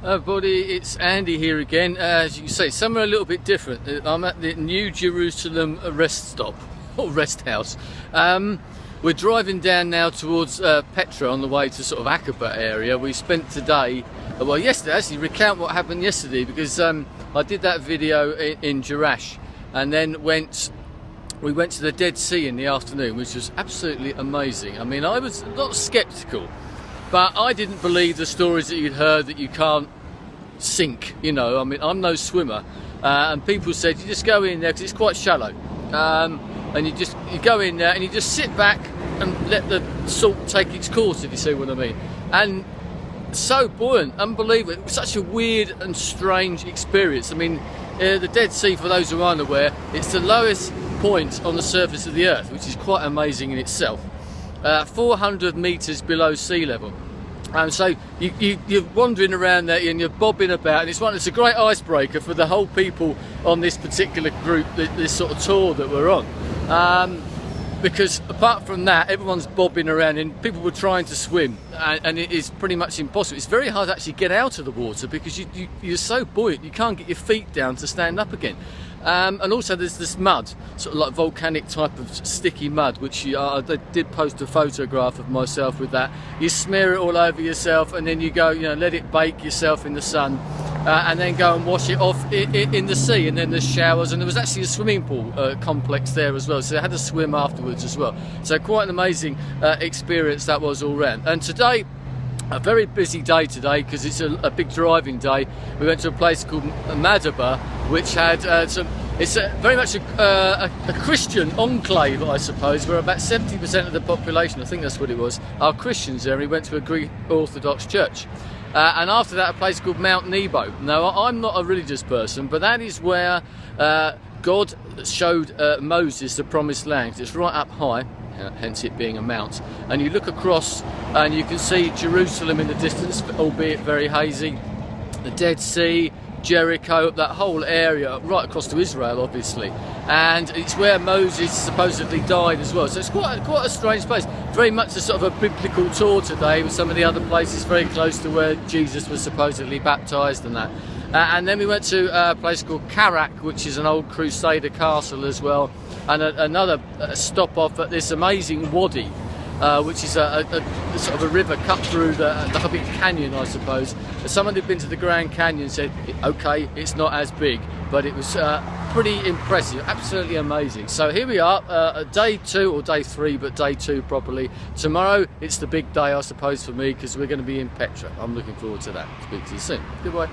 Everybody, it's Andy here again. As you can see, somewhere a little bit different. I'm at the New Jerusalem rest stop, or rest house. We're driving down now towards Petra on the way to sort of Aqaba area. We spent today, well yesterday, actually recount what happened yesterday, because I did that video in Jerash, and then we went to the Dead Sea in the afternoon, which was absolutely amazing. I mean, I was not sceptical, but I didn't believe the stories that you'd heard that you can't sink, you know. I mean, I'm no swimmer, and people said you just go in there because it's quite shallow, and you go in there and you just sit back and let the salt take its course, if you see what I mean. And so buoyant, unbelievable. It was such a weird and strange experience. I mean, the Dead Sea, for those who aren't aware, it's the lowest point on the surface of the earth, which is quite amazing in itself. 400 metres below sea level. So you're wandering around there and you're bobbing about, and it's a great icebreaker for the whole people on this particular group, this sort of tour that we're on. Because apart from that, everyone's bobbing around and people were trying to swim, and it is pretty much impossible. It's very hard to actually get out of the water because you're so buoyant, you can't get your feet down to stand up again. And also there's this mud, sort of like volcanic type of sticky mud, which I did post a photograph of myself with that. You smear it all over yourself, and then you go, let it bake yourself in the sun, and then go and wash it off in the sea. And then there's showers, and there was actually a swimming pool complex there as well, so I had to swim afterwards as well. So quite an amazing experience that was all round. And today, a very busy day today, because it's a big driving day. We went to a place called Madaba, which had it's very much a Christian enclave, I suppose, where about 70% of the population, I think that's what it was, are Christians there. And we went to a Greek Orthodox church. And after that, a place called Mount Nebo. Now, I'm not a religious person, but that is where God showed Moses the promised land. It's right up high, hence it being a mount. And you look across and you can see Jerusalem in the distance, albeit very hazy, the Dead Sea, Jericho, that whole area, right across to Israel, obviously. And it's where Moses supposedly died as well. So it's quite a strange place. Very much a sort of a biblical tour today, with some of the other places very close to where Jesus was supposedly baptised and that. And then we went to a place called Karak, which is an old Crusader castle as well. And another stop off at this amazing wadi, which is a sort of a river cut through the big canyon, I suppose. Someone who'd been to the Grand Canyon said, okay, it's not as big, but it was pretty impressive, absolutely amazing. So here we are, day 2 or day 3, but day 2 probably. Tomorrow it's the big day, I suppose, for me, because we're going to be in Petra. I'm looking forward to that. Speak to you soon. Goodbye.